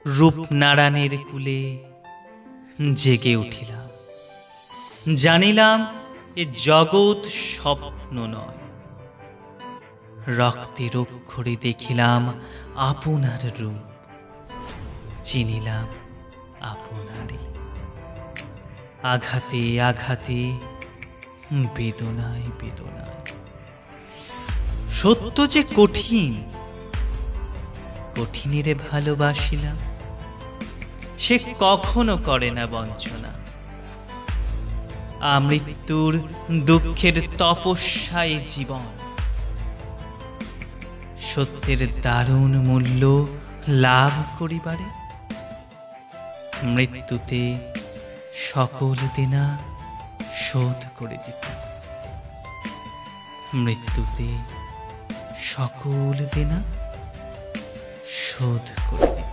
রূপনারায়ণের কুলে জেগে উঠিলাম। জানিলাম এ জগৎ স্বপ্ন নয়। রক্তের অক্ষরে দেখিলাম আপনার রূপ, চিনিলাম আপনারে। আঘাতে আঘাতে, বেদনায় বেদনায়। সত্য যে কঠিন, কঠিনেরে ভালোবাসিলাম। সে কখনো করে না বঞ্চনা। আমৃত্যুর দুঃখের তপস্যায় জীবন। সত্যের দারুণ মূল্য লাভ করিবারে মৃত্যুতে সকল দেনা শোধ করে দিত। মৃত্যুতে সকল দেনা শোধ করে দিত।